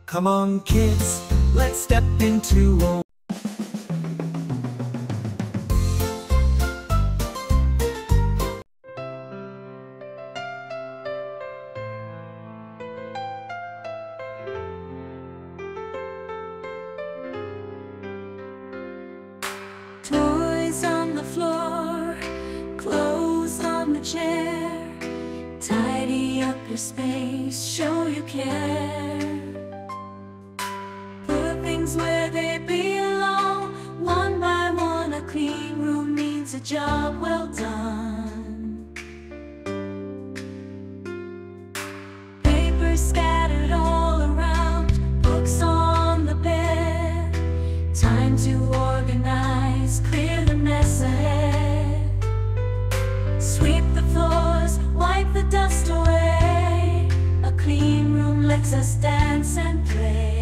Come on kids, let's step into a toys on the floor, clothes on the chair. Tidy up your space, show you care. Put things where they belong. One by one, a clean room means a job well done. Papers scattered all around, books on the bed. Time to organize, clear the mess ahead. Sweep the floors, wipe the dust away. A clean room lets us dance and play.